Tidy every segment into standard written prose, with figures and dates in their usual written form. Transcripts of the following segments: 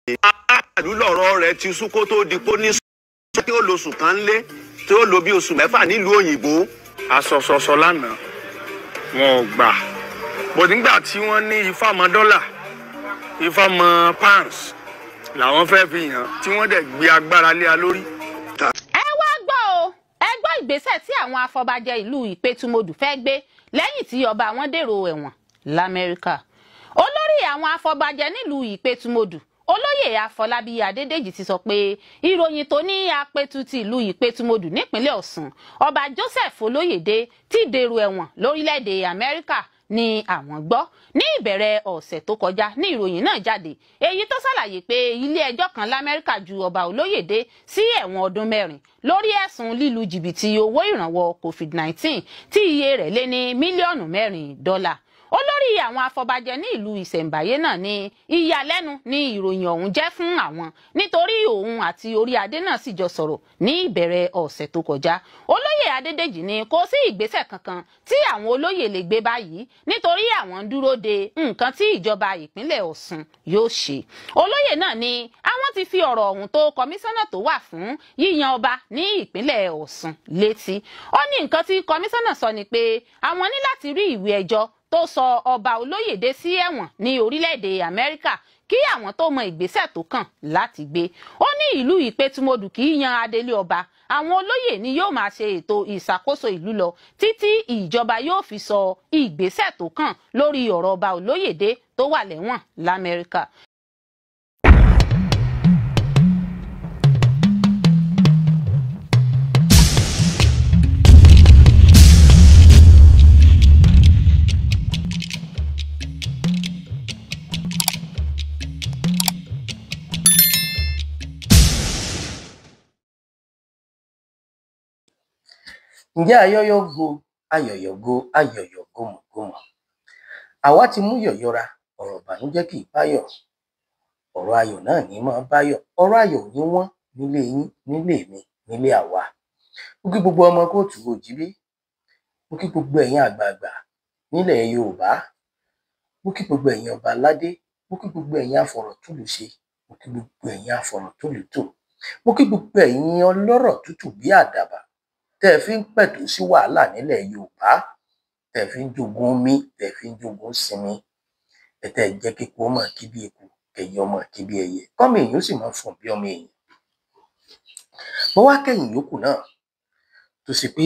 àlù lọ̀rọ̀ rẹ̀ ti sún kó tó di kó ní sọ tí ó lo oṣù kan lé tí ó lo bí oṣù mẹ́fà nílùú òyìnbó. Asọ̀sọ̀sọ̀ lánàá wọn ò gbà bó nígbà tí wọ́n ní ifá mọ dọ́là ifá mọ pounds làwọn fẹ́ fi hàn tí wọ́n dẹ̀ gbé agbára lé a lórí. ẹ wá gbọ́ o ẹ gbọ́ ìgbésẹ̀ tí àwọn afọbajẹ ìlú Ìpètùmọdù fẹ́ gbé lẹ́yìn tí ọba wọn dèrò ẹ̀wọ̀n l'Amẹ́ríkà. Olórí àwọn afọbajẹ nílùú Ìpètùmọdù Olóyè Afọlábí Adédèjì ti sọ pé ìròyìn tó ní apẹ̀tù ti ìlú Ìpètùmọdù nípínlẹ̀ Ọ̀ṣun ọba Joseph Olóyèdé ti dèrò ẹ̀wọ̀n lórílẹ̀‐èdè Amẹ́ríkà ni àwọn gbọ́ ní ìbẹ̀rẹ̀ ọ̀sẹ̀ tó kọjá ní ìròyìn náà jáde èyí tó ṣàlàyé pé ilé ẹjọ́ kan l'Amẹ́ríkà ju ọba Olóyèdé sí ẹ̀wọ̀n ọdún 4 lórí ẹ̀sùn lílu jìbìtì owó ìrànwọ́ COVID-19 tí iye rẹ̀ lé ní mílíọ̀nù $4. Olórí àwọn afọbajẹ ní ìlú ìṣẹ̀ǹbáyé náà ní ìyàlẹ́nu ní ìròyìn ọ̀hún jẹ́ fún àwọn nítorí òun àti orí adé náà sì jọ sọ̀rọ̀ ní ìbẹ̀rẹ̀ ọ̀sẹ̀ tó kọjá. Olóyè Adédèjì ní kò sí ìgbésẹ̀ kankan tí àwọn olóyè lè gbé báyìí nítorí àwọn ń dúró de nǹkan tí ìjọba ìpínlẹ̀ Ọ̀ṣun yóò ṣe. Olóyè náà ní àwọn ti fi ọ̀rọ̀ ọ̀hún tó kọmíṣánná tó wà fún yíyan ọba ní ìpínlẹ̀ Ọ̀ṣun létí. Ó ní nǹkan tí kọmíṣánná sọ ni pé àwọn ní láti rí ìwé ẹjọ́ tó sọ ọba Olóyèdé sí ẹ̀wọ̀n ní orílẹ̀-èdè Amẹ́ríkà kí àwọn tó mọ ìgbésẹ̀ tó kàn láti gbé. Ó ní ìlú Ìpètùmọdù kì í yan adélé ọba àwọn olóyè ni yóò máa ṣe ètò ìṣàkóso ìlú lọ títí ìjọba yóò fi sọ ìgbésẹ̀ tó kàn lórí ọ̀rọ̀ ọba Olóyèdé tó wà lẹ́wọ̀n l'Amẹ́ríkà. Ǹjẹ́ ayọ́yọ́go ayọ̀yọ̀go ayọ̀yọ̀go mọ̀gòmọ̀ àwa ti mú yọ̀yọ́ra ọ̀rọ̀ ìbànújẹ́ kì í báyọ̀ ọ̀rọ̀ ayọ̀ náà ní máa báyọ̀ ọ̀rọ̀ ayọ̀ ní wọ́n nílé yín nílé mi nílé àwa. Mo kí gbogbo ọmọ kóòtù òjíbí, mo kí gbogbo ẹ̀yin àgbààgbà nílẹ̀ Yorùbá, mo kí gbogbo ẹ̀yin ọba aládé, mo kí gbogbo ẹ̀yin afọ̀rọ̀túlùṣe, mo kí gbogbo ẹ̀yin afọ̀rọ̀túlùtò, mo kí gbogbo ẹ̀yin ọlọ́rọ̀ tútù bí àdàbà tẹ́ ẹ fi ń pẹ̀tù sí wàhálà nílẹ̀ Yorùbá, tẹ́ ẹ fi ń jogun omi, tẹ́ ẹ fi ń jogun sinmi, tẹ́ ẹ jẹ́ kíkú ọmọ kí bí eku, kẹ̀yìn ọmọ kí bí ẹyẹ, kọ́mọ èèyàn sì máa fọ̀n bí ọmọ èèyàn. Mo wá kẹ́yìn yòókù náà tó sì pé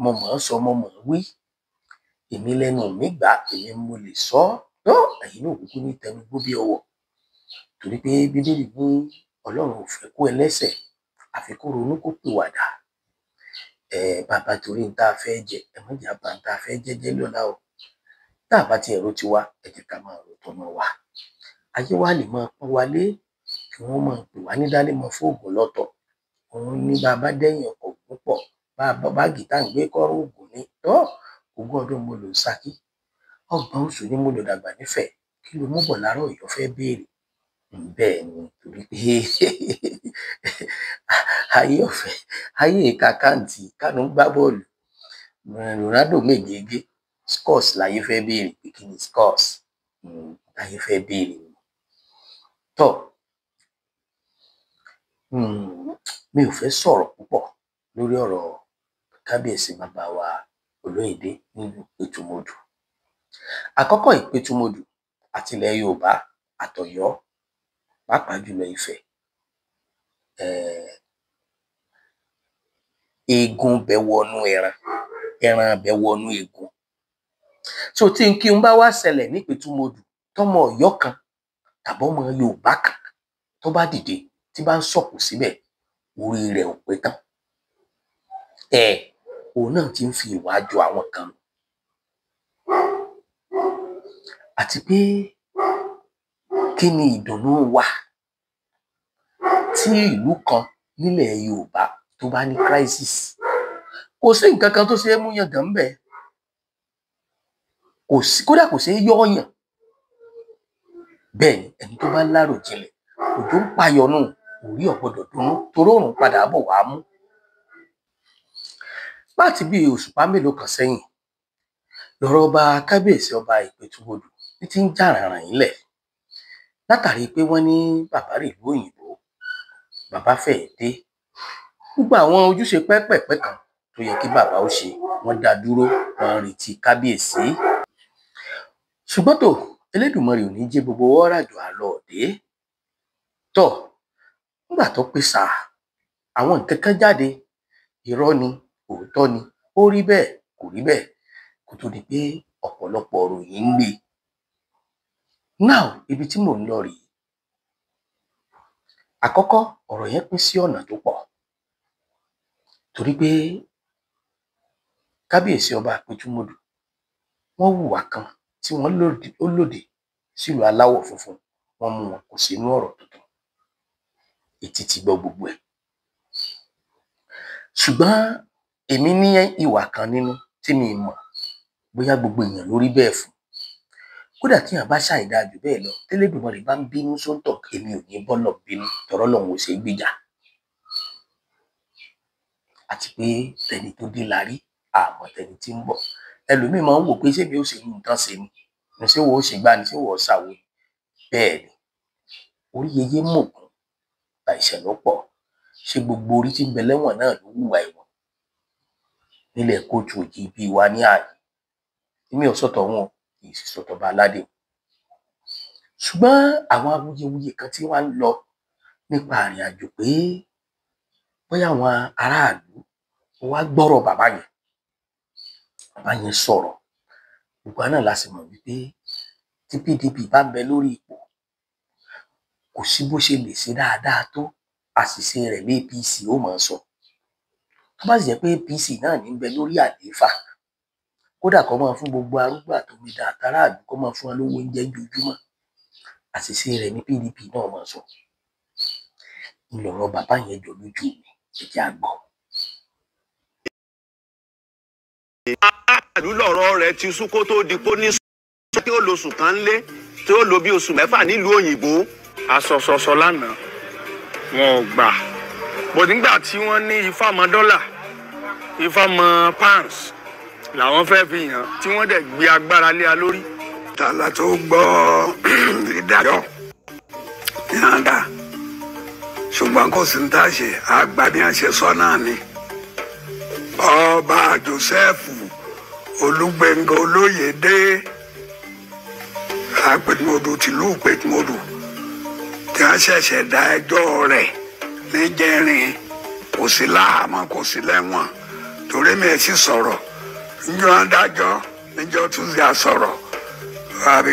mo mọ̀ ọ́ sọ mo mọ̀ ọ́ wí, èmi lẹ́nu mi gbà èmi mo lè sọ ọ́ tó ẹ̀yin náà kúkú ní tẹnugbó bí ọwọ́ torí pé Bíbélì ní Ọlọ́run ò fẹ́ kú ẹlẹ́ṣẹ̀ àfi kó ronú kó pìwàdà. Bàbá torí ń tá a fẹ́ jẹ ẹ má jà bá ń tá a fẹ́ jẹ́jẹ́ lọ́la o, tá a bá ti ẹ̀rọ ti wá ẹ jẹ́ ká máa rò tọ́nà wa. Ayé wa lè máa pọ́n wa lé kí wọ́n máa pè wá ní dálé mọ́ fóògùn lọ́tọ̀, òun ní bàbá dẹ́yìn ọkọ̀ púpọ̀ bàbá báàgì tá à ń gbé kọ́rọ́ ògùn ní tọ́ 20 ọdún mo lò Ṣakí 30 oṣù ni mo lò dàgbà nífẹ̀ẹ́ kí ló mú bọ̀ láàárọ̀ Ọ̀yọ́ fẹ́ béèrè. Bẹ́ẹ̀ ni torí pé ayé ọ̀fẹ́ ayé ìkàkàǹtì Kánú gbá bọ́ọ̀lù Ronaldo méjèèjì scores láyé fẹ́ béèrè pé kí ni scores láyé fẹ́ béèrè tọ́ mi ò fẹ́ sọ̀rọ̀ púpọ̀ lórí ọ̀rọ̀ kábíyèsí bàbá wa Olóyèdé nílùú Ìpètùmọdù. Àkọ́kọ́ Ìpètùmọdù àti ilẹ̀ Yorùbá àtọ̀yọ́ pàápàá jùlọ Ifẹ̀, eegun bẹ wọnú ẹran bẹ wọnú eegun. So tí n kí n bá wá ṣẹlẹ̀ ní Ìpètùmọdù tọmọ Ọ̀yọ́ kan tàbí ọmọ Yorùbá kan tó bá dìde tí bá ń sọ̀kò síbẹ̀ orí rẹ̀ ò pé tán. Òun náà ti ń fi ìwà jọ àwọn kan. Àti pé kí ni ìdùnnú wa tí ìlú kan nílẹ̀ Yorùbá tó bá ní crisis? Kò sí nǹkan kan tó ṣe é mú yangàn ńbẹ̀, kò sí, kódà kò ṣe é yọ́ọ̀yàn. Bẹ́ẹ̀ ni ẹni tó bá láròjinlẹ̀ òjò ń payọ̀nù orí ọ̀gbọ́dọ̀ dùnnú torí òòrùn padà bọ̀ wá mú. Láti bí òṣùpá mélòó kan sẹ́yìn lọ́rọ̀ ọba kábíyèsí ọba Ìpètùmọdù ti ń jà ràràn ilẹ̀ látàrí pé wọ́n ní bàbá rè ìlú òyìnbó, bàbá fẹ́ẹ̀ dé, gbogbo àwọn ojúṣe pẹ́pẹ̀pẹ́ kan tó yẹ kí bàbá ó ṣe wọ́n dá dúró, wọ́n retí kábíyèsí. ṣùgbọ́n tó Elédùmarè ò ní jẹ́ gbogbo wọ́ràjò àlọ́ òde tọ̀. nígbà tó pé sáà àwọn nǹkan kan jáde, irọ́ ni òótọ́ ni, ó rí bẹ́ẹ̀ kò rí bẹ́ẹ̀, kó tó di pé ọ̀pọ̀lọpọ̀ ọ̀rọ̀ yìí ń gbé. now ibi tí mò ń lọ rèé. àkọ́kọ́ ọ̀rọ̀ yẹn pín sí ọ̀nà tó pọ̀, torí pé kábíyèsí ọba Ìpẹ́tùmọ́dù wọ́n hùwà kan tí wọ́n lòdì sílùú aláwọ̀ funfun, wọ́n mú wọn kò sínú ọ̀rọ̀ tuntun, etí ti gbọ́ gbogbo ẹ̀. ṣùgbọ́n èmi ní ìwà kan nínú tí mi mọ̀ bóyá gbogbo èèyàn ló rí bẹ́ẹ̀ fún. kódà tí èèyàn bá ṣàìdá jù bẹ́ẹ̀ lọ, tẹ́lẹ̀dùmarè bá ń bínú sóńtọ̀, èmi ò ní bọ́lọ̀ bínú, tọ̀rọ̀ lọ́hùn ò ṣe é gbèjà. àti pé tẹni tó dé la rí, àmọ́ tẹni tí ń bọ̀. ẹlòmíín máa ń wò pé ṣé mi ò ṣe nǹkan ṣe ni ṣé wo ó ṣe gbá ni ṣé wo ó ṣàwo. bẹ́ẹ̀ ni orí yeye mọ̀gún àìṣẹ̀ ló pọ̀. ṣé gbogbo orí tí ń bẹ lẹ́wọ̀n náà ló hùwà ẹ̀wọ̀n nílẹ̀ kóòtù òjì bíi wa ní ààyè? èmi ò sọ̀tọ̀ wọn, kì í sì sọ̀tọ̀ bá aládé. ṣùgbọ́n àwọn awuyewuye kan tí wọ́n ń lọ nípa àrìn àjò pé bóyá àwọn aráàlú wá gbọ́rọ̀ bàbá yẹn sọ̀rọ̀. gbogbo náà la sì mọ̀ wípé tí PDP bá ń bẹ lórí ipò, kò sí bó ṣe lè ṣe dáadáa tó, àṣìṣe rẹ̀ ní APC ó máa sọ. tó bá sì jẹ́ pé APC náà ní ń bẹ lórí àlééfà, kódà kó máa fún gbogbo arúgbó àtòmídà àtàràlú kó máa fún wọn lówó oúnjẹ ojoojúmọ́, àṣìṣe rẹ̀ ní PDP náà máa sọ. ńlọrọ̀ bàbá yẹn jọ lójú mi, ẹ jẹ́ á gbọ́. aráàlú lọ̀rọ̀ rẹ̀ ti sún kó tó di kó ní tí ó lo oṣù kan lé tí ó lo bí oṣù mẹ́fà nílùú òyìnbó. asọ̀sọ̀sọ̀ lánàá wọn ò gbà, bó nígbà tí wọ́n ní ifá mọ dọ́là ifá mọ pounds làwọn fẹ́ fi hàn, tí wọ́n dẹ̀ gbé agbára lé a lórí. tààlà tó gbọ́ ìdájọ́ yàǹda, ṣùgbọ́n kò sí ní tá a ṣe àgbà bí wọ́n ṣe sọ náà ni. ọba Joseph Olúgbénga Olóyèdé Ìpẹ́tùmọ́dù tìlú Ìpẹ́tùmọ́dù tí wọ́n ṣẹ̀ṣẹ̀ dá ẹjọ́ rẹ̀ níjẹrin, kò sí láhàámọ́ kò sí lẹ́wọ̀n, torí mi ẹ̀ sì sọ̀rọ̀ níjọ́ adájọ́ níjọ́ Tuesday sọ̀rọ̀ àbí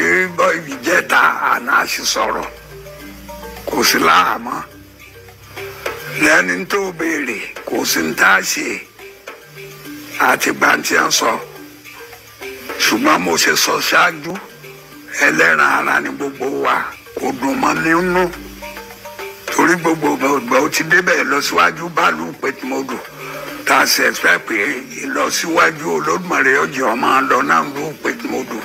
ìjẹta àná sì sọ̀rọ̀, kò sí láhàámọ́. lẹ́ni tó béèrè kò sí ní tá a ṣe àti gbàǹtí à ń sọ. ṣùgbọ́n mo ṣe sọ ṣáájú, ẹlẹ́ran ara ni gbogbo wa, kò dùn mọ́ nínú, torí gbogbo ọgbà ó ti débẹ̀ ìlọsíwájú báàlú Ìpẹ́tùmọ́dù tá a ṣe ẹ̀fẹ́ pé ìlọsíwájú Olódùmarè ọjọ́ ọmọ lọ náà lù Ìpẹ́tùmọ́dù.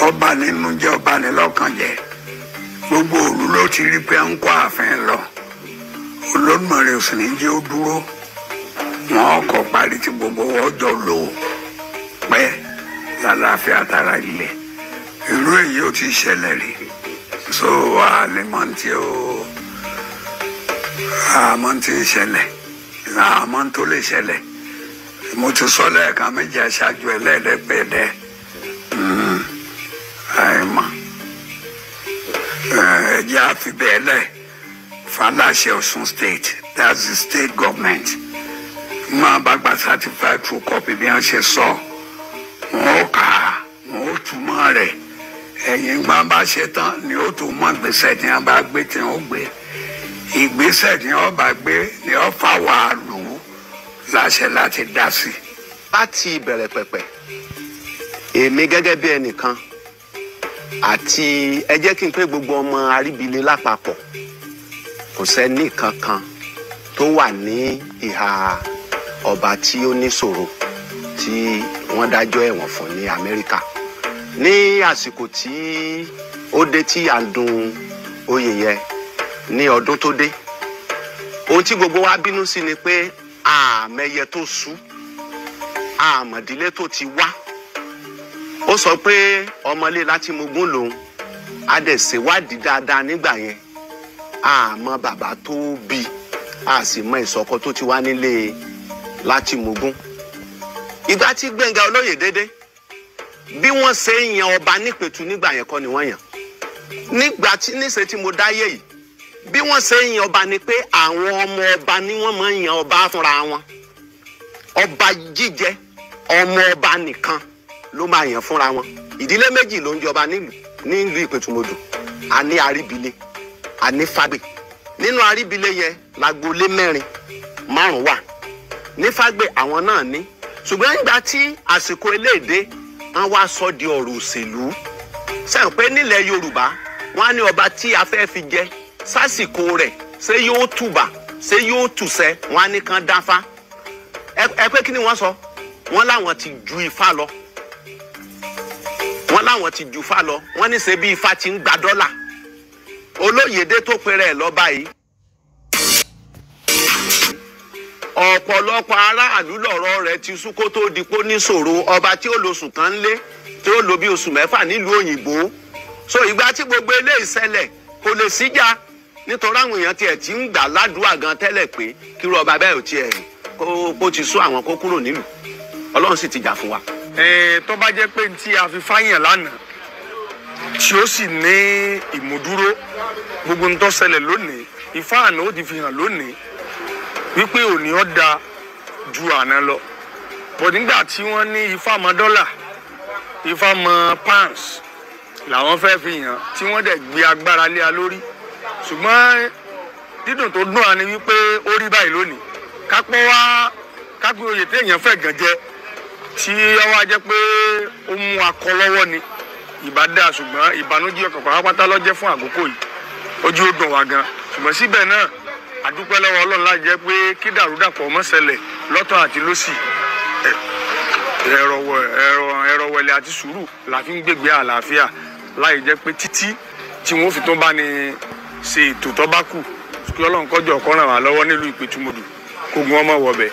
ọba nínú jẹ́ ọba ní lọ́kàn jẹ́, gbogbo òru ló ti rí pé ń kó ààfin lọ. Olódùmarè ò sì ní jẹ́ ó dúró, wọn kọ parí tí gbogbo ọjọ́ lò pẹ́ lálàáfíà tara ilẹ̀. irú èyí ó ti ṣẹlẹ̀ rí, so àlèmọ́ tí ó àmọ́ tí ń ṣẹlẹ̀ àmọ́ tó lè ṣẹlẹ̀. mo ti sọ lẹ́ẹ̀kan méjì aṣáájú ẹlẹ́ẹ̀dẹ́gbẹ̀dẹ́ àìmọ̀ ẹ̀jẹ̀ àfi bẹ́ẹ̀ lẹ̀ fàlàṣẹ Ọ̀ṣun state, that's the state government. máa bá gba certified true copy bí wọ́n ṣe sọ, wọn ó kà á wọn ó túmọ̀ rẹ̀, ẹ̀yìn gbọ́n bá ṣe tán ni ó tún mọ ìgbésẹ̀ tí wọ́n bá gbé tí wọ́n gbé. ìgbésẹ̀ tí wọ́n bá gbé ni wọ́n fà wá lù ú láṣẹ láti dá sí. láti ìbẹ̀rẹ̀ pẹ̀pẹ̀ èmi gẹ́gẹ́ bí ẹnìkan àti ẹ jẹ́ kí n pé gbogbo ọmọ Aríbílé lápapọ̀, kò sẹ́ni kankan tó wà ní ìhà ọba tí ó níṣòro tí wọ́n dájọ́ ẹ̀wọ̀n fún ní Amẹ́ríkà. ní àsìkò tí ó dé tí à ń dun oyè yẹn ní ọdún tó dé, ohun tí gbogbo wa bínú sí ni pé àmẹyẹ tó sú, àmọ̀dílé tó ti wá. ó sọ pé ọmọlé láti Mugún lòun, a dẹ̀ ṣèwádìí dáadáa nígbà yẹn a mọ bàbá tó bí a sì mọ ìsọkọ tó ti wá nílé Látìmógún. Ìgbà tí Gbẹ́ngà Olóyèdédé bí wọ́n ṣe ń yan ọba nípẹ̀tù nígbà yẹn kọ́ ni wọ́n yàn. Nígbà tí níṣe tí mo dáyé yìí bí wọ́n ṣe ń yan ọba ni pé àwọn ọmọ ọba ni wọ́n máa ń yan ọba fúnra wọn. Ọba jíjẹ ọmọ ọba nìkan ló máa yàn fúnra wọn. Ìdílé méjì ló ń jọba nílùú Ìpẹ̀tùmodù. A ní Aríbílé a ní Fágbè. Nínú Aríbílé yẹn lágboolé 4-5 wà. Ní Fágbè àwọn náà ní. Ṣùgbọ́n nígbà tí àsìkò eléèdé wọ́n wá sọ di ọ̀rọ̀ òṣèlú. Sẹ́yìn pé nílẹ̀ Yorùbá wọ́n á ní ọba tí a fẹ́ fi jẹ sásìkò rẹ̀ ṣé yóò tùbà ṣé yóò tùṣẹ́ wọ́n á ní kán dáfá. Ẹ pé kí ni wọ́n sọ? Wọ́n láwọn ti ju Ifá lọ. Wọ́n láwọn ti ju Ifá lọ. Wọ́n ní ṣe bí Ifá ti ń gba dọ́là. Olóyèdé tó pèrè ẹ̀ lọ́ba yìí. Ọ̀pọ̀lọpọ̀ aráàlú lọ̀rọ̀ rẹ̀ ti sú kó tó di pó níṣòro. Ọba tí ó lo oṣù kan lé tí ó lo bí oṣù 6 nílùú òyìnbó. So ìgbà tí gbogbo eléyìí ṣẹlẹ̀ kò lè síjà nítorí àwọn èèyàn tiẹ̀ ti ń gbà ládùúgbà gan tẹ́lẹ̀ pé kírú ọba bẹ́ẹ̀ ò tiẹ̀ kó ti sú àwọn kó kúrò nílùú. Ọlọ́run sì ti jà fún wa. Tó bá jẹ́ pé tí a fi fáyàn lánàá tí ó sì ní ìmúdúró gbogbo ń tó ṣẹlẹ̀ lónìí Ifá àná ó ti fi hàn lónìí wípé òní ó da ju àná lọ. Bọ̀ nígbà tí wọ́n ní Ifá mọ dọ́là Ifá mọ pounds làwọn fẹ́ fi hàn tí wọ́n dẹ̀ gbé agbára lé a lórí. Ṣùgbọ́n dídùn tó dùn á ní wípé ó rí báyìí lónìí kápẹ́ oyè téèyàn fẹ́ gàn jẹ tí ó wá jẹ́ pé ó mú akọ lọ́wọ́ ni ìbá dáa ṣùgbọ́n ìbànújẹ́ ọkàn pátápátá ló jẹ́ fún àkókò yìí ojú ó dùn wá gan ṣùgbọ́n síbẹ̀ náà àdúpẹ́ lọ́wọ́ Ọlọ́run láti jẹ́ pé kí dàrúdàpọ̀ má ṣẹlẹ̀ lọ́tọ̀ àti lósì ẹ̀rọ̀wẹ̀lẹ̀ àti sùúrù la fi ń gbègbè àlàáfíà láì jẹ́ pé títí tí wọ́n fi tó bá ní ṣe ètò tó bá kù kí Ọlọ́run kọjọ ọ̀kan ràn wá lọ́wọ́ nílùú Ìpẹ̀tùmodù kógun ọmọ wọ̀bẹ̀.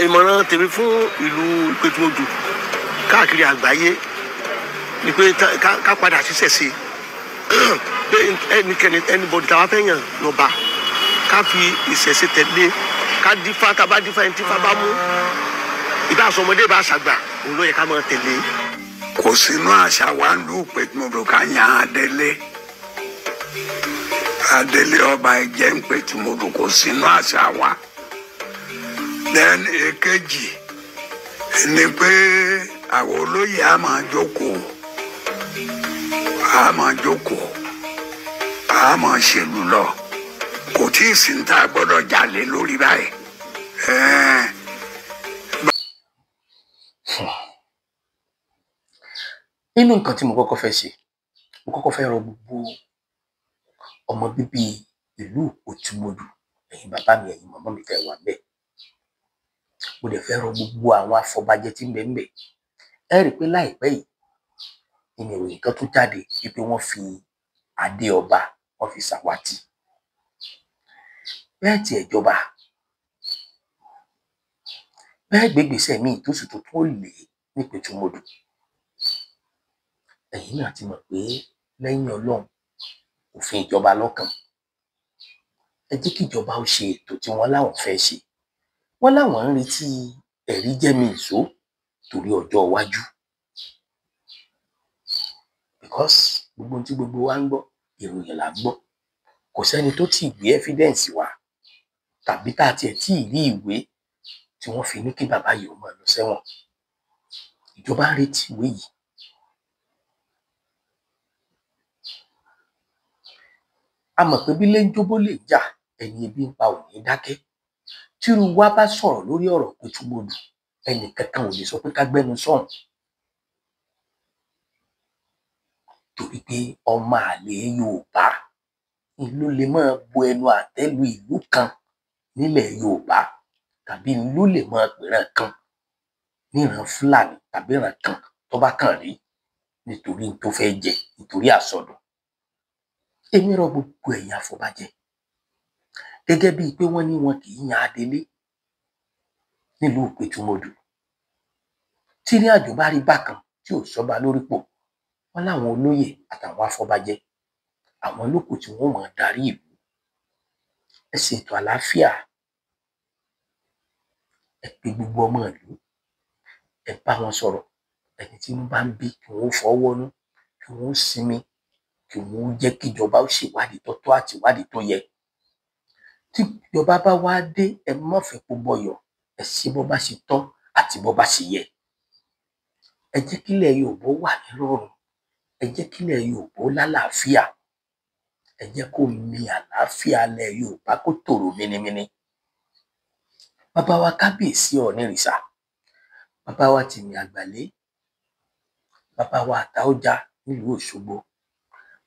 Ìmọ̀ràn tèmi fún ìlú Ìpẹ̀tùmodù káàkiri àgbáyé ni pé ká padà ṣiṣẹ́ sí pé ẹnikẹ́ni anybody táwa fẹ́ yàn lọ́ba ká fi ìṣẹ̀ṣe tẹ̀lé ká dífá ká bá dífá ẹni tí fá bá mú ìbá àsọmọdé bá ṣàgbà òun ló yẹ ká máa tẹ̀lé. Kò sínú àṣà wa ń lù Ìpẹ̀tùmodù ká yan adélé ọba ẹ̀jẹ̀ ń Ìpẹ̀tùmodù kò sínú àṣà wa. Then èkejì ni pé àwọn olóyè á máa jókòó a máa ṣèlú lọ kò tí ì sí ní tá a gbọ́dọ̀ jalè lórí báyìí. Nínú nǹkan tí mo kọ́kọ́ fẹ́ ṣe mo kọ́kọ́ fẹ́ rọ gbogbo ọmọ bíbí ìlú Ìpẹ̀tùmodù ẹ̀yin bàbá mi ẹ̀yin màmá mi tẹ́ wà bẹ́ẹ̀ mo dẹ̀ fẹ́ rọ gbogbo àwọn afọbajẹ tí ń bẹ ńbẹ̀ ẹ rí i pé láìpẹ́ yìí ìròyìn kan tó jáde wípé wọ́n fi adé ọba wọ́n fi ṣàwátì bẹ́ẹ̀ tí ẹ̀jọba bẹ́ẹ̀ gbégbèsè míì tó sì tó lè ní Ìpẹ̀tùmodù ẹ̀yin náà ti mọ̀ pé lẹ́yìn Ọlọ́run òfin ìjọba lọ́kàn ẹ jẹ́ kí ìjọba ó ṣe ètò tí wọ́n láwọn fẹ́ ṣe wọ́n láwọn ń retí ẹ̀rí jẹ́mi ìṣó torí ọjọ́ iwájú because gbogbo tí gbogbo wa ń gbọ́ ìròyìn là ń gbọ́ kò sẹ́ni tó tí ì gbé evidence wá tàbí tá a tiẹ̀ tí ì rí ìwé tí wọ́n fi ní kí bàbá yìí ó máa lọ sẹ́wọ̀n ìjọba ń retí ìwé yìí a mọ̀ pé bí léńjóbó lè jà ẹni ebi ń pa òní dákẹ́ tírú wa bá sọ̀rọ̀ lórí ọ̀rọ̀ Ìpẹ̀tùmodù ẹnì kankan ò lè sọ pé ká gbẹ́nu sọ̀hún torí pé ọmọ àlè Yorùbá ìlú lè máa bu ẹnu àtẹ́lu ìlú kan nílẹ̀ Yorùbá tàbí ìlú lè máa pèràn kan níran Fúlàní tàbí ìran kan tó bá kàn rí nítorí tó fẹ́ jẹ nítorí àsọdùn èmi rọ gbogbo ẹ̀yin afọbajẹ gẹ́gẹ́ bíi pé wọ́n ní wọn kì í yan adelé nílùú Ìpẹ̀tùmodù tí ní àjò bá rí bákan tí ò sọ́ba lórípò wọn láwọn olóyè àtàwọn afọbajẹ àwọn lókù tí wọ́n máa darí ìlú. Ẹ ṣètò àlàáfíà, ẹ pe gbogbo ọmọ ìlú, ẹ bá wọn sọ̀rọ̀, ẹni tí wọ́n bá ń bí kí wọ́n fọwọ́nú, kí wọ́n sinmi, kí wọ́n jẹ́ kí ìjọba ó ṣèwádìí tó tọ́ àti ìwádìí tó yẹ. Tí ìjọba bá wá dé, ẹ má fẹ́ kó bọyọ̀, ẹ ṣe bó bá ṣe tọ́ àti bó bá ṣe yẹ. Ẹ jẹ́ kílẹ̀ Yorùbá wà nírọ̀rùn, ẹ jẹ́ kílẹ̀ Yorùbá lálàáfíà, ẹ jẹ́ kó mi àlàáfíà ilẹ̀ Yorùbá kó tòrò mínímíní. Bàbá wa Kábíyèsí Ọ̀ọ̀nìrìṣà, bàbá wa Tìmì Àgbàlé, bàbá wa Àtaọ́ja nílùú Òṣogbo,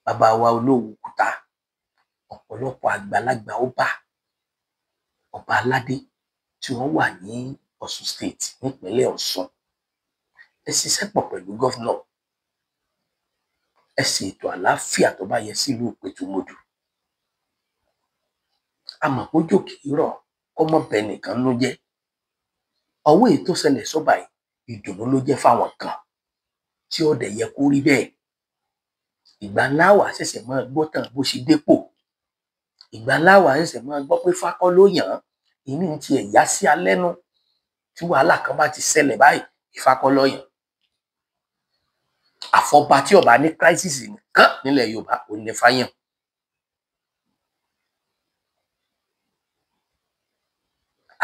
bàbá wa Olówùkúta, ọ̀pọ̀lọpọ̀ àgbàlagbà ọba aládé tí wọ́n wà ní Ọ̀ṣun state nípínlẹ̀ Ọ̀ṣun. Ẹ ṣiṣẹ́ pọ̀ pẹ̀lú gọ́fúnà, ẹ ṣètò àlàáfíà tó bá yẹ sílùú Ìpètùmodù. Àmọ́ pójò kì í rọ̀ kó mọ́ bẹ nìkan ló jẹ́. Ọwọ́ èyí tó ṣẹlẹ̀ sọ́ba yìí, ìdùnnú ló jẹ́ fáwọn kan tí ó dẹ̀ yẹ kó rí bẹ́ẹ̀. Ìgbà ńlá wà ṣẹ̀ṣẹ̀ máa gbọ́ tàn bó ṣe dépò. Ìgbà ńlá wà ṣẹ̀ṣẹ̀ máa gbọ́ pé Fákọ́ ló yàn án. Ìní ti ẹ̀ yá sí alẹ́nu tí wàhálà kan bá ti ṣẹlẹ̀ báyìí, Fákọ́ ló yàn. Àfọ̀bá tí ọba ní crisis nìkan nílẹ̀ Yorùbá ò ní Fáyàn.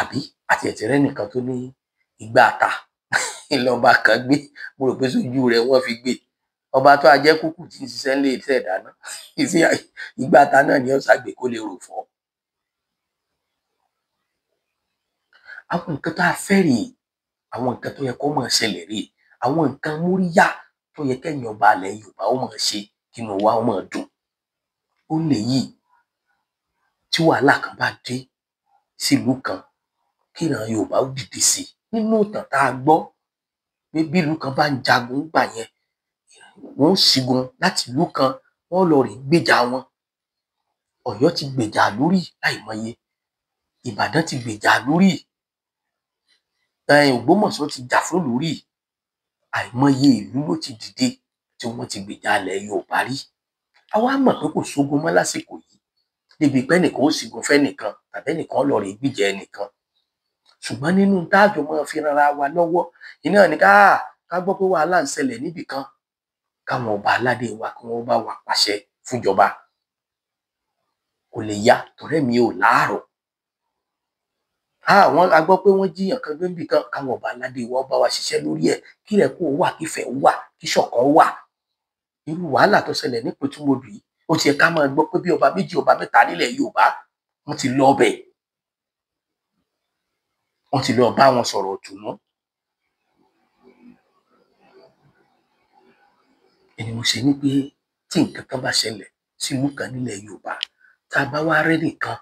Àbí àti ẹ̀tẹ̀rẹ́ nìkan tó ní ìgbà àtà ìlọba kan gbé, mo rò pé sójú rẹ̀ wọ́n fi gbé. Ọba tó ajẹ́ kúkú tí ń ṣiṣẹ́ ńlé iṣẹ́ ìdáná, ìgbà àtà náà ni ó ṣàgbé kó lè rò fọ́. Àwọn nǹkan tá a fẹ́ rèé, àwọn nǹkan tó yẹ kó máa ṣẹlẹ̀ rèé, àwọn nǹkan móríyá tó yẹ kẹ́yìn ọba ilẹ̀ Yorùbá ó máa ṣe kí inú wa ó máa dùn. Ó lè yìí tí wàhálà kan bá dé sílùú kan, kí ìran Yorùbá ó dìde sí i. Nínú ìtàn tá a gbọ́ pé bí ìlú kan bá ń jagun gbà yẹn, wọ́n ó ṣígun láti ìlú kan, wọ́n lọ rè gbèjà wọn. Ọ̀yọ́ ti gbèjà lórí láìmọye, Ìbàdàn ti gbèjà lórí, Ògbómọ̀ṣọ́ ti jà fún lórí. Àìmọye ìlú ló ti dìde tí wọ́n ti gbèjà ilẹ̀ Yorùbá rí. Àwa mọ̀ pé kò sógun mọ́ lásìkò yìí, débi pé ẹnìkan ó ṣígun fẹ́nìkan tàbí ẹnìkan lọ rè gbìjà ẹnìkan. Ṣùgbọ́n nínú táàjọ máa fi ranra wa lọ́wọ́, iná ni ká gbọ́ pé wàhálà ń ṣẹlẹ̀ níbì kan, káwọn ọba aládé wa kí wọ́n bá wa pàṣẹ fúnjọba. Kò lè yá tọ̀rẹ́ mi ò láàárọ̀. A gbọ́ pé wọ́n jíyàn kan gbé níbì kan, káwọn ọba aládé wa bá wa ṣiṣẹ́ lórí ẹ̀, kí ìrẹ́pọ̀ wà, kí ìfẹ́ wà, kí ṣọ̀kan wà. Irú wàhálà tó ṣẹlẹ̀ ní Ìpètùmodù yìí, ó ti yẹ ká máa gbọ́ pé bí ọba méjì, ọba mẹ́ta nílẹ̀ Yorùbá wọ́n ti lọ ọbẹ̀, wọ́n ti lọ bá wọn sọ̀rọ̀ ìtùnú. Ẹni mo ṣe ní pé tí nǹkan kan bá ṣẹlẹ̀ sílùú kan nílẹ̀ Yorùbá, tá a bá wá rẹ́ nìkan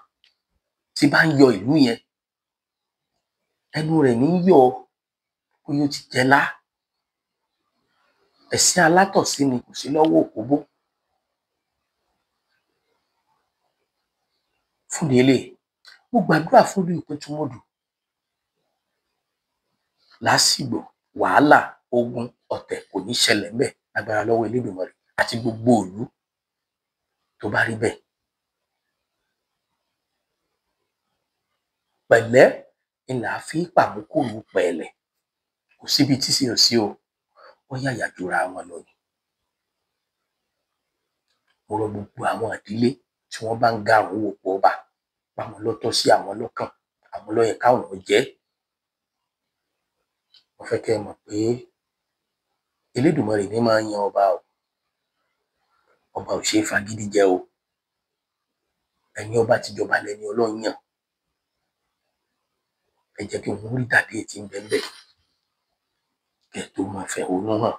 tí bá ń yọ ìlú yẹn, ẹnu rẹ̀ ní yọ pé ó ti jẹlá. Ẹ̀sìn alátọ̀sí ni, kò sí lọ́wọ́ òkóbó. Fún délé, mo gbàdúrà fún ìlú Ìpètùmodù. Lásìgbò wàhálà, ogun, ọ̀tẹ̀ kò ní ṣẹlẹ̀ ńbẹ̀ lágbára lọ́wọ́ Elédùmarè àti gbogbo ìlú tó bá rí bẹ́ẹ̀. Pẹ̀lẹ́ ìlà fi pàmùkùrù pẹ̀lẹ́, kò síbi tí sí ò sí o, wọ́n yàyà jura wọn lọ ni. Mo rọ gbogbo àwọn ìdílé tí wọ́n bá ń gárùn ún òpó ọba, báwọn ló tọ́ sí àwọn lọ́kàn, àwọn ló yẹ káwọn jẹ́. Mo fẹ́ kẹ́ ẹ mọ̀ pé Elédùmarè ní máa ń yan ọba o, ọba ò ṣe é fagídí jẹ o. Ẹni ọba ti jọba lẹ́ni Ọlọ́run yàn. Ẹ jẹ́ kí wọ́n rí dàdé tí ń bẹ́ẹ̀ bẹ́ẹ̀ kẹ́ ẹ tó máa fẹ̀hónú hàn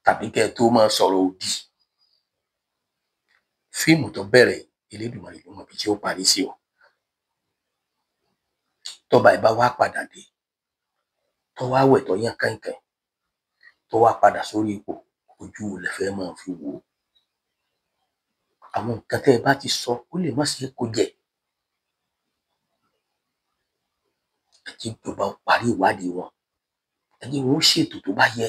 tàbí kẹ́ ẹ tó máa sọ̀rọ̀ òdì. Fíìmù tó bẹ̀rẹ̀, Elédùmarè ló mọ ibi tí ó parí sí o. Tọ́ba ìbá wá padà dé, tó wá wẹ̀ tó yán kànkàn, tó wá padà sórí ipò, ojú wo lẹ fẹ́ máa fi wò ó? Àwọn nǹkan tẹ́ ẹ bá ti sọ ó lè má ṣe é kó jẹ. Ẹ jẹ́ ìjọba ó parí ìwádìí wọn, ẹ jẹ́ wọn ó ṣètò tó bá yẹ.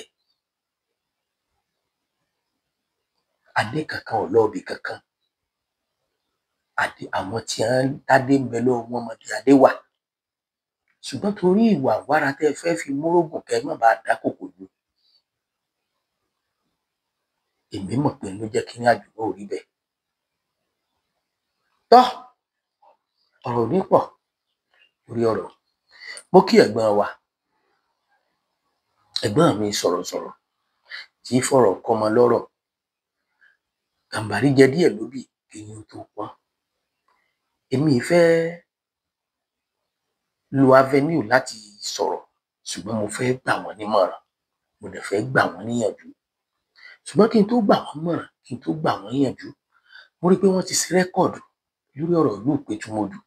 Adé kankan ò lọ ibì kankan, àwọn tí adé ń bẹ lọ́wọ́ wọn mọ̀ bí adé wà ṣùgbọ́n torí ìwà wàrà tẹ́ fẹ́ fi múrógùn kẹ́ má bàa dá kòkò lu èmi mọ̀ pé ló jẹ́ kí ní àjò náà rí bẹ́ẹ̀ tọ́ ọ̀rọ̀ ní pọ̀ lórí ọ̀rọ̀ mo kí ẹ̀gbọ́n mi sọ̀rọ̀sọ̀rọ̀ tí fọ̀rọ̀ kọ́mọ lọ́rọ̀ Gàmbàrí jẹ díẹ̀ lóbì kéyìn tó pọ́n èmi fẹ́ lo avenue láti sọ̀rọ̀ ṣùgbọ́n mo fẹ́ gbà wọ́n nímọ̀ràn mo dẹ̀ fẹ́ gbà wọ́n níyànjú ṣùgbọ́n kí n tó gbà wọ́n mọ̀ràn kí n tó gbà wọ́n níyànjú mo rí i pé wọ́n ti ṣe rẹ́kọ̀dù lórí ọ̀rọ̀ ìlú Ìpẹ́tùmọdù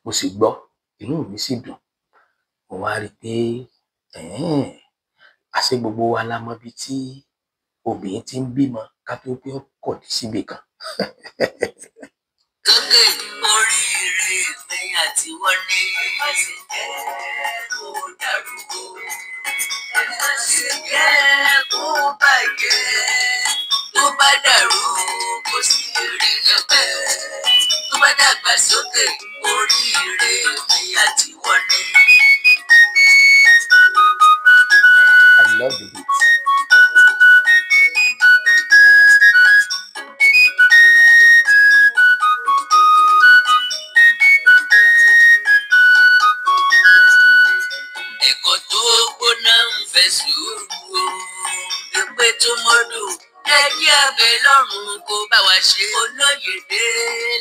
mo sì gbọ́ inú mi sì dùn mo wá rí i pé àṣé gbogbo wa la mọ ibi tí obìnrin ti ń bímọ ká tó pé ó kọ̀ dé síbì kan. Sókè oríire mi àti wọ́n ní má ṣe jẹ́ kó dàrú má ṣe jẹ́ kó bàjẹ́ tó bá dàrú kò sí èrè lẹ́pẹ́ tó bá dàgbà sókè oríire mi àti wọ́n ní. I love the beat. Ẹ̀kọ́ tó gbóná ń fẹ́ sùúrù o Ìpẹ́tùmọdù ẹ̀jẹ̀ abẹ lọ́rùn kó bá wa ṣe olóyèdè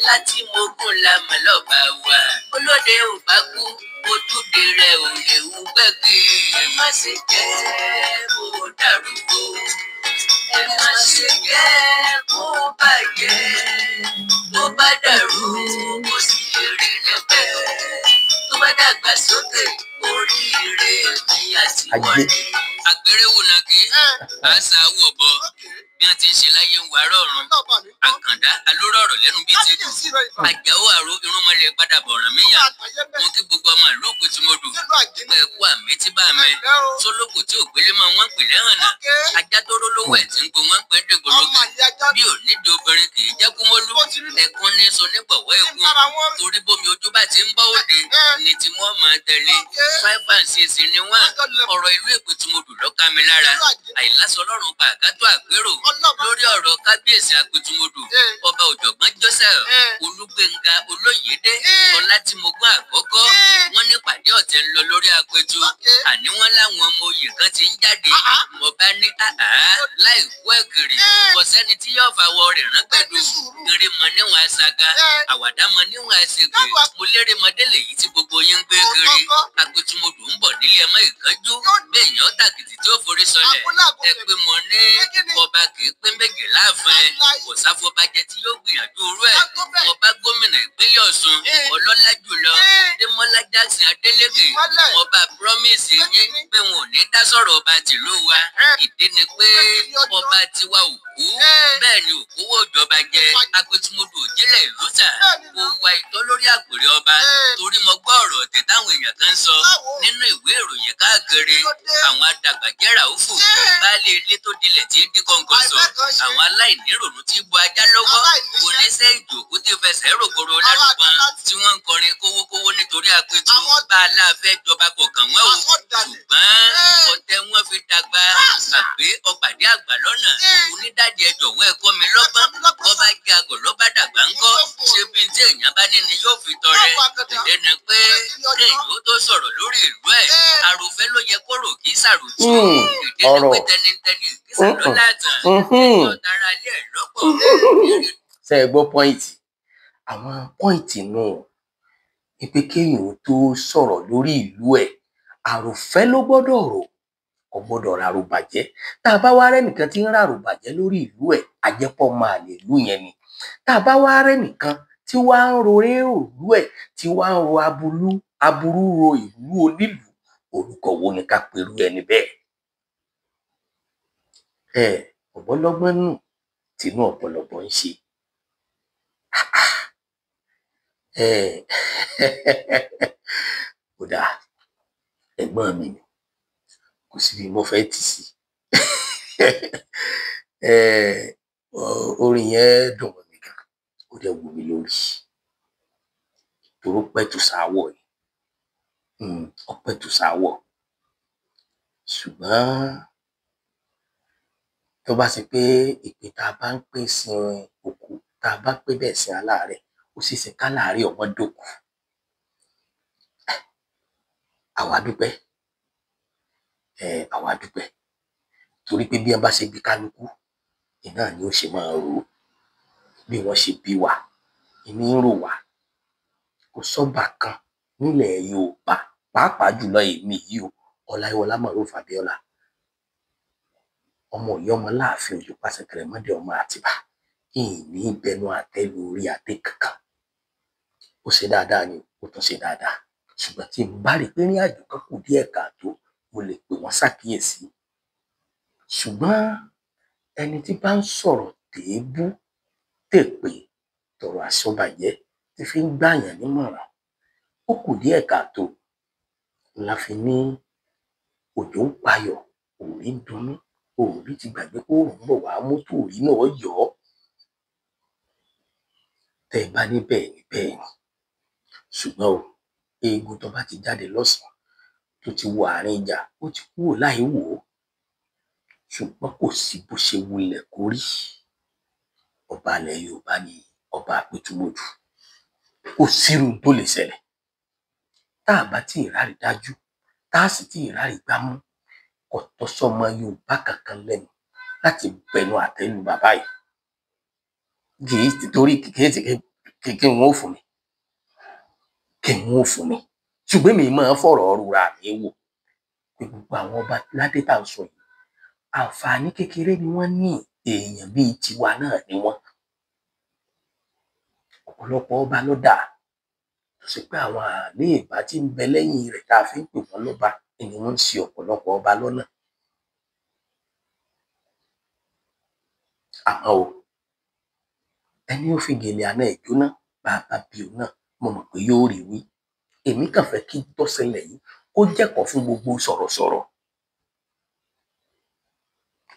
láti mogun lamọ̀ lọ́ba wa olóde ò bá kú ojúde rẹ̀ ò lè wú gbẹ́gbẹ́ ẹ má ṣe jẹ́ kó dàrú o ẹ má ṣe jẹ́ kó bàjẹ́ tó bá dàrú kò sí èrè lẹ́pẹ́ tó bá dàgbà sókè oríire mi àti wọ́n ní. Àgbèrè wò nà kí àṣà wọ̀ bọ̀ bí wọ́n ti ń ṣe láyé ń warọ̀ ọ̀run àkàndá alórọ̀rọ̀ lẹ́nu bí ti dùn àjàó àrò irúnmọlẹ̀ padà bọ̀ràn míyàn mo kí gbogbo ọmọ ìlú Ìpẹ́tùmọdù pẹ̀ kú àmì tí bá mi sólókù tí ò gbélé mọ́ wọ́n ń pè lẹ́hàn náà ajá tó ró lówó ẹ̀ tí ń gbó wọ́n ń pè dègbòlógún bí ò nídìí obìnrin kì í jẹ́ kúmọ́lú ẹkún ní so nígbọ̀wọ́ ẹkún torí bómi ojú bá ti ń bọ́ òde ni tí wọ́n máa tẹ̀lé 5 and 6 ni wọ́n ọ̀rọ̀ ìlú Ìpẹ́tùmọdù lọ́ka mi lára àìlásọ ọlọ́run pa àgátó àpérò lórí ọ̀rọ̀ kábíyèsí Ìpẹ́tùmọdù ọba ọ̀jọ̀gbọ́n Joseph Olúgbénga Olóyèdé Ọlátìmọ̀gbọ́n àkọ́kọ́ wọ́n ní pàdé ọ̀tẹ̀ ń lọ lórí Apẹ̀tù àní wọ́n láwọn ọmọ oyè kan ti ń jáde mo bá ní láì kú ẹ̀gìrì kò sẹ́ni tí yóò fàwọ̀ rẹ̀ rán pẹ̀lú eré mọ níwọ̀n aṣaga àwàdà mọ níwọ̀n aṣègbè mo lérè mọdélè yìí tí gbogbo yín ń gbé kiri Ìpẹ́tùmọdù ń bọ̀ nílé ẹmọ ìkánjú béèyàn tàkìtì tí ó forí sọlẹ̀ ẹ pé mo ní ọba kì í pín méjì láàfin kò sáfọbàjẹ́ tí yóò gbìyànjú irú ẹ̀ wọn bá gómìnà ìpínlẹ̀ Ọ̀ṣun ọlọ́lá jùlọ Démọ́lá Jackson Adélékè wọn bá promise yín pé wọn ò ní dá sọ̀rọ̀ ọba tìlú wa ìdí ni pé ọba tiwa ò kú bẹ́ẹ̀ ni òkúwò ìjọba jẹ Ìpẹ́tùmọdù òjìlẹ̀ ìlú tà kó wa ìtọ́ lórí àpèrè ọba torí mo gbọ́ ọ̀rọ̀ ọ̀tẹ̀ táwọn èèyàn kan ń sọ nínú ìwé ìròyìn káàkiri àwọn adàgbàjẹ́ra òfò baálé ilé tó dilẹ̀ tí di kọ̀ǹgọ̀ sọ àwọn aláìníròònú tí bu ajá lọ́wọ́ oníṣẹ́ ìjòkó tí fẹsẹ̀ rògbòrò lárúgbọ́n tí wọ́n ń kọrin kówókówó nítorí Apẹ̀tù bá a láàfẹ́ jọba kọ̀ọ̀kan wọn o ṣùgbọ́n ọ̀tẹ̀ wọn fi dàgbà àgbé ọ̀pàdé àgbà lọ́nà onídàájì ẹjọ̀wọ́ ẹ̀kọ́ mi lọ́gbọ́n bọ́bá jẹ́ àgọ̀ lọ́ba dàgbà ńkọ́ ṣé bí tí èèyàn bá ní ni yóò fi tọrẹ ẹni pé kéèyàn ó tó sọ̀rọ̀ lórí ìlú ẹ̀ àròfẹ́ ló yẹ kóró kì í ṣàròtú ìdí ni pé tẹnitẹni ìgbésẹ̀ lọ́la tàn ẹ̀yọ́ tara ilé ẹ̀ lọ́pọ̀. ṣe é gbọ́ pọ́ìntì àwọn pọ́ìntì náà ni pé kéèyàn ó tó sọ̀rọ̀ lórí ìlú ẹ̀ àròfẹ́ ló gbọ́dọ̀ rò kò gbọ́dọ̀ rárò bàjẹ́ tá a bá wá rẹ́nìkan tí ń rárò bàjẹ́ lórí ìlú ẹ̀ àjẹpọ̀ máa lè lú yẹn ni tá a bá wá rẹ́nìkan tí wàá ń ro rérò ìlú ẹ̀ tí wàá ń ro aburú ro ìlú onílùú orúkọ wo ni ká pẹ̀lú ẹni bẹ́ẹ̀ ọ̀pọ̀lọpọ̀ nù tínú ọ̀pọ̀lọpọ̀ ń ṣe kódà ẹ̀gbọ́n mi ni kò sí bí mo fẹ́ tì sí orin yẹn dùn mọ́ mi gan ó dẹ̀ wù mí lórí toró pẹ̀tù sáwọ̀ yìí ó pẹ̀tù sáwọ̀ ṣùgbọ́n tó bá ṣe pé ìpè tá a bá ń pè sin òkú tá a bá pè bẹ́ẹ̀ sin aláàárẹ̀ ó ṣeé ṣe káláàárẹ̀ ọmọ dòkú àwa dúpẹ́ àwa dúpẹ́ torí pé bí wọ́n bá ṣe bí kálukú iná ni ó ṣe máa rò ó bí wọ́n ṣe bí wa ìní ń rò wá kò sọ́ba kan nílẹ̀ Yorùbá pàápàá jùlọ èmi yìí o Ọláyíwọlá Mọ̀rúfù Abíọ́lá ọmọ Ọ̀yọ́ ọmọ Láàfin Òjó Pàṣẹkẹrẹmọdé ọmọ Àtìbà ìní bẹnu àtẹ́ lu orí adé kankan ó ṣe dáadáa ni ó tún ṣe dáadáa ṣùgbọ́n tí n bá rí pé ní àjò kan kù díẹ̀ káàtó mo lè pè wọ́n ṣàkíyèsí ṣùgbọ́n ẹni tí bá ń sọ̀rọ̀ tèébú tèpè tọ̀rọ̀ àsọbàjẹ́ tí fi ń gbàyàn nímọ̀ràn ó kù díẹ̀ káàtó la fi ní òjò ń payọ̀ òrí ń dunnú òrí ti gbàgbé pé òun bọ̀ wá mú tòrí náà yọ ọ́ tẹ́ ẹ bá ní bẹ́ẹ̀ ni bẹ́ẹ̀ ni ṣùgbọ́n o eégún tó bá ti jáde lọ́sàn-án tó ti wọ àárín ìjà ó ti kúrò láì wò ó ṣùgbọ́n kò sí bó ṣe wulẹ̀ kó rí ọba ilẹ̀ Yorùbá ni ọba Àpètúmọ̀dù kò sírú tó lè ṣẹlẹ̀ tá a bá tí ì rárí dájú tá a sì tí ì rárí gbámú kò tọ́ sọ́mọ Yorùbá kankan lẹ́nu láti bẹnu àtẹ́ lu bàbá yìí kì í torí kí n ó fún mi kí n ó fún mi ṣùgbọ́n mi máa fọ̀rọ̀ rúra mi wò pé gbogbo àwọn ọba ládé tá à ń sọ yìí àǹfààní kékeré ni wọ́n ní èèyàn bíi tiwa náà ni wọ́n ọ̀pọ̀lọpọ̀ ọba ló dà tó ṣe pé àwọn àléébá tí ń bẹ lẹ́yìn rẹ̀ tá a fi ń pè wọ́n lọ́ba ni wọ́n ń ṣe ọ̀pọ̀lọpọ̀ ọba lọ́nà àmọ́ o ẹni ó fi gèlè àná ẹ̀ jóná bàbá bí òun náà mo mọ̀ pé yóò rí wí èmi kàn fẹ́ kí tó ṣẹlẹ̀ yìí kó jẹ́kọ̀ọ́ fún gbogbo sọ̀rọ̀sọ̀rọ̀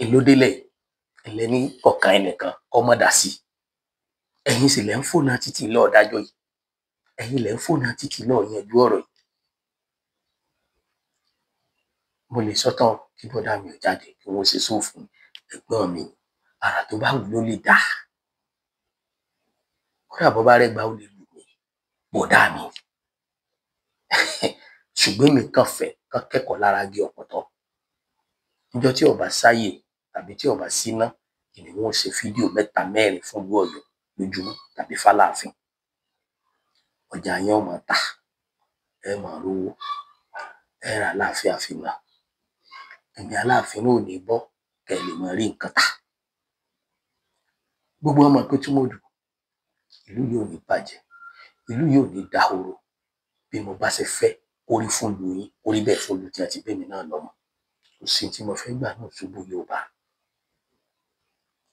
ìlódélẹ̀ ẹlẹ́ni kọ̀ọ̀kan ẹnìkan ọmọdà sí ẹ̀yin sì lẹ́ ń fònà títí lọ́ọ́ dájọ́ yìí ẹ̀yin lẹ́ ń fònà títí lọ́ọ́ yanjú ọ̀rọ̀ yìí mo lè sọ́tàn kí bọ́dá mi ò jáde kí wọ́n ṣe sófin ẹ̀gbọ́n mi àrà tó bá wù ló lè dá kódà bọ́ bá rẹ́gbàá ó lè lù mí bọ́dá mi ṣùgbọ́n mi kàn fẹ́ kàn kẹ́kọ̀ọ́ lára gé ọ̀pọ̀tọ́ níjọ́ tí ọba sáyè tàbí tí ọba síná ni wọ́n ṣe fídíò 3 4 fún ìlú Ọ̀yọ́ lójúmọ́ tàbí fáláàfin ọjà yẹn ọmọ ta ẹ mọ̀ rówó ẹ rà láàfin àfihàn ẹ̀mí Aláàfin náà ò ní bọ́ kẹ́ ẹ lè mọ rí nǹkan tà gbogbo ọmọ Àpètúmọ̀dù ìlú yóò ní bàjẹ́ ìlú yóò ní dahoro bí mo bá ṣe fẹ́ orí fún lu yín orí bẹ́ẹ̀ fún lu tí a ti bẹ́ẹ̀ mi náà lọ́mọ kò sí tí mo fẹ́ gbà nínú ṣubú Yorùbá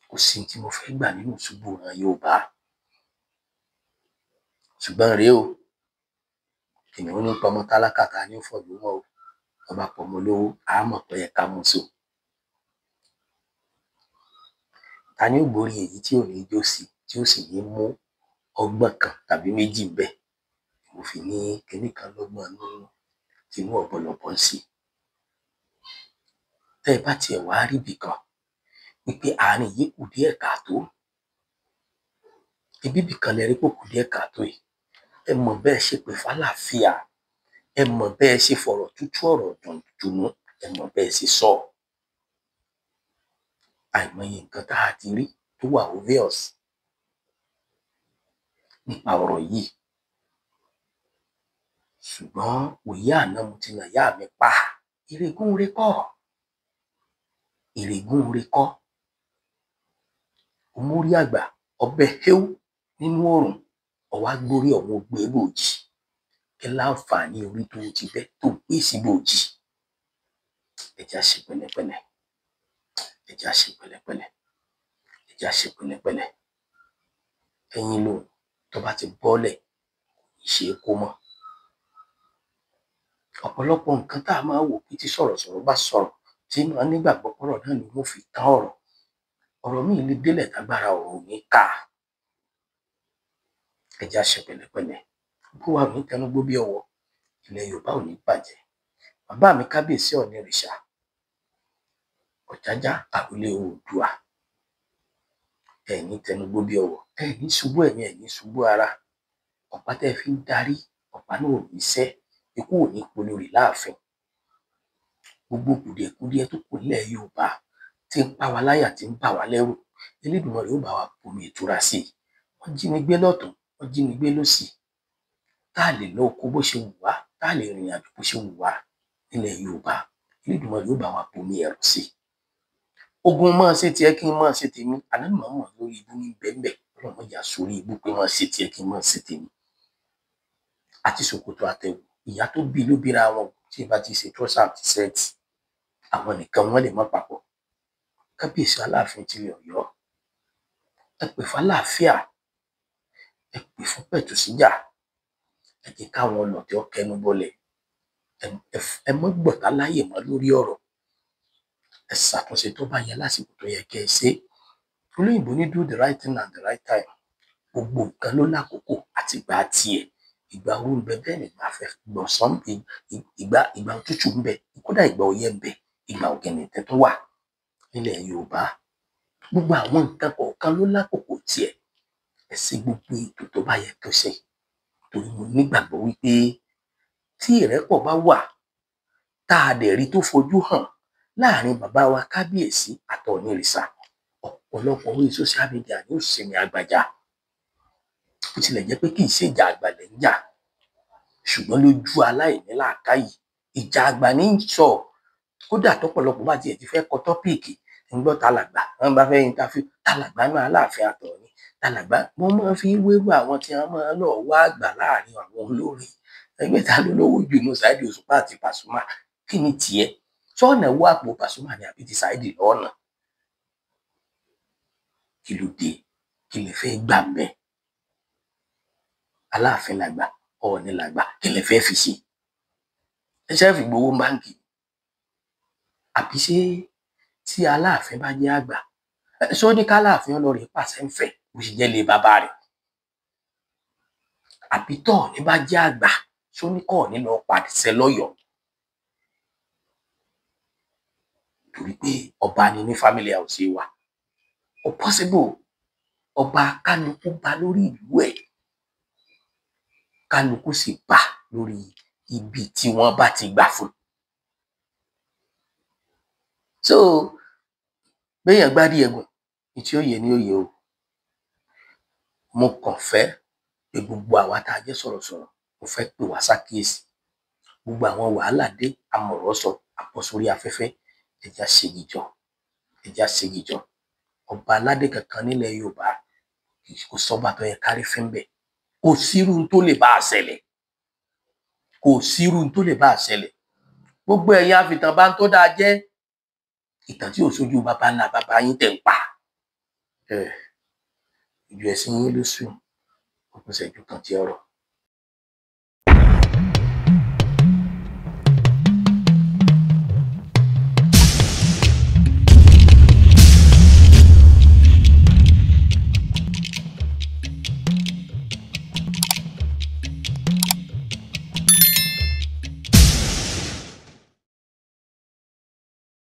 kò sí tí mo fẹ́ gbà nínú ṣubú ran Yorùbá ṣùgbọ́n rèé o kìnìún ní pọmọ tálákà ká ní fọ̀lú wọn o ọba pọmọ lówó àmọ̀ pé ẹ̀ka mú so ta ni ó gbórí èyí tí ò ní jó sí tí ó sì ní mú ọgbọ́n kan tàbí méjì bẹ́ẹ̀ mo fi ní kinní kan lọ́gbọ́n nínú tinú ọ̀pọ̀lọpọ̀ ń sí tẹ́ ẹ bá tiẹ̀ wá rí ibì kan wípé àárín yìí kù díẹ̀ káàtó ibi ibì kan lẹ rí pé kù díẹ̀ káàtó yìí ẹ mọ̀ bẹ́ẹ̀ ṣe pé fàlàáfíà ẹ mọ̀ bẹ́ẹ̀ ṣe fọ̀rọ̀ tútù ọ̀rọ̀ dùnú ẹ mọ̀ bẹ́ẹ̀ ṣe sọ àìmọye nǹkan tá a ti rí tó wà obvious nípa ọ̀rọ̀ yìí ṣùgbọ́n òye àná mo ti nà yá mi pa ìrègùn rẹ kọ́ ìrègùn rẹ kọ́ òmórí àgbà ọbẹ̀ héú nínú oòrùn ọwá gbórí ọ̀wọ́ gbé bòjì kí láǹfààní orí tó ti bẹ́ tó gbé sí bòjì ẹja ṣe pẹ̀lẹ́pẹ̀lẹ́ ẹja ṣe pẹ̀lẹ́pẹ̀lẹ́ ẹja ṣe pẹ̀lẹ́pẹ̀lẹ́ ẹyin lòun tó bá ti bọ́lẹ̀ ìṣe kó mọ́ ọ̀pọ̀lọpọ̀ nǹkan tá a máa wò pé tí sọ̀rọ̀sọ̀rọ̀ bá sọ̀rọ̀ tí máa nígbàgbọ́ pọ̀rọ̀ náà ni wọ́n fi tán ọ̀rọ̀ míì lè délẹ̀ tágbára ọ̀rọ̀ ò ní ká ẹja ṣe pẹ̀lẹ́pẹ̀lẹ́ bó wa ò ní tẹnugbó bí ọwọ́ ilẹ̀ Yorùbá ò ní bàjẹ́ bàbá mi kábíyèsí Ọ̀ọ̀nìrìṣà Ọ̀jájá àrólé Oòduà ẹ̀yin tẹnugbó bí ọwọ́ ẹ̀yin ṣubú ẹ̀mí ẹ̀yin ṣubú ara ọ̀pá tẹ́ fi ń darí ọ̀pá náà ò ní sẹ́ ikú ò ní polórí láàfin gbogbo kùdìẹ̀kudiẹ tó kù nílẹ̀ Yorùbá tí ń pa wá láyà tí ń bà wá lẹ́rù Elédùmarè yóò bá wa bomi ìtura sí i wọ́n jí mi gbé lọ́tùn wọ́n jí mi gbé lósì tá a lè lọ oko bó ṣe wù wá tá a lè rìnrìn àjò bó ṣe wù wá nílẹ̀ Yorùbá Elédùmarè yóò bá wa bomi ẹ̀rù sí i ogun máa ṣe tiẹ̀ kí n máa ṣe tèmi àná màmá lórí ibú ní bẹ́ẹ̀ ọlọ́mọ ìyá sórí ibú pé máa ṣe tiẹ̀ kí n máa ṣe tèmi àti ṣòkòtò àtẹ̀wò ìyá tó bí ló bíra wọn tí ìbá ti ṣe trọ́sà àti sẹ́ẹ̀tì àwọn nìkan wọn lè má papọ̀ kábíyèsí Aláàfin tilẹ̀ Ọ̀yọ́ ẹ pè fún àlàáfíà ẹ pè fún pẹ̀tùsíjà ẹ jẹ́ káwọn ọlọ́tẹ̀ ọkẹnu bọlẹ̀ ẹ mọ́ gbọ̀tá láyè mọ́ lórí ọ̀rọ̀ ẹ ṣàtúnṣe tó bá yẹ lásìkò tó yẹ kẹ́ ẹ ṣe olóyìnbó ní do the right thing at the right time gbogbo nǹkan ló lákòókò àti ìgbà tiẹ̀ ìgbà ooru ń bẹ bẹ́ẹ̀ ni ìgbà fẹ́ gbọ̀nsán ìgbà òtútù ń bẹ kódà ìgbà ọyẹ́ ń bẹ ìgbà ọ̀gẹ̀nẹ̀tẹ̀ tó wà nílẹ̀ Yorùbá gbogbo àwọn nǹkan kọ̀ọ̀kan ló lákòókò tiẹ̀ ẹ ṣe gbogbo ètò tó bá yẹ kó ṣe torí mo nígbàgbọ́ wípé tí ìrẹ́pọ̀ bá wà tá a dẹ̀ rí tó fojú hàn láàrin bàbá wa kábíyèsí àtọ̀ọ̀nìrìṣà ọ̀pọ̀lọpọ̀ orí social media ní òṣèlú àgbàjá bó tilẹ̀ jẹ́ pé kì í ṣe ìjà àgbà lẹ́ ń jà ṣùgbọ́n lójú aláìní làákàyè ìjà àgbà ní sọ kódà tọ́pọ̀lọpọ̀ bá tiẹ̀ ti fẹ́ kọ tọ́píìkì ń gbọ́ talàgbà wọn bá fẹ́ interview talàgbà náà Aláàfin Àtọ̀ọ̀ni talàgbà wọn máa fi wéwú àwọn tí wọn máa lọ wá àgbà láàrin àwọn olórin ẹgbẹ́ ta ló lówó jù ní Saheed Òṣùpá àti Pasuma kí ni tiẹ̀ sọ́ọ̀nà wọ àpò Pasuma ni àbí ti Saheed lọ́ọ̀nà kí ló dé kí lè fẹ́ gbà mẹ́ Aláàfin làgbà Ọọ̀ni làgbà kí lè fẹ́ fi ṣe ẹ ṣe fi gbowó báńkì àbí ṣé tí Aláàfin bá jẹ́ àgbà ṣó ní k'Aláàfin ọlọ́rẹ̀ pàṣẹ ń fẹ́ bó ṣe jẹ́ lé bàbá rẹ̀ àbí t'Ọọ̀ni bá jẹ́ àgbà ṣó ní k'Ọọ̀ni lọ pàṣẹ lọ́yọ̀ọ́ torí pé ọba ni ní family house wa ó possible ọba kálukú bá lórí ìlú ẹ̀ kálukú sì bá lórí ibi tí wọ́n bá ti gbà fún so béèyàn gbádìí ẹ̀gùn tí ó yẹ ní òye o mo kàn fẹ́ pé gbogbo àwa tá a jẹ́ sọ̀rọ̀sọ̀rọ̀ mo fẹ́ pè wá ṣàkíyèsí gbogbo àwọn wàhálà dé amọ̀rọ̀ sọ àpọ̀ sórí afẹ́fẹ́ ẹja ṣègìjọ ọba aládé kankan nílẹ̀ Yorùbá kò sọ́ba tó yẹ kárí fín bẹ̀ kò sírú tó lè bá a ṣẹlẹ̀ gbogbo ẹ̀yin àfìtàn bá ń tó dáa jẹ́ ìtàn tí ò sójú bàbá ńlá bàbá yín tẹ̀ ń pa ìjọ ẹ̀sìn yín ló sùn òkú ṣẹ́jú kan tí ọ̀rọ̀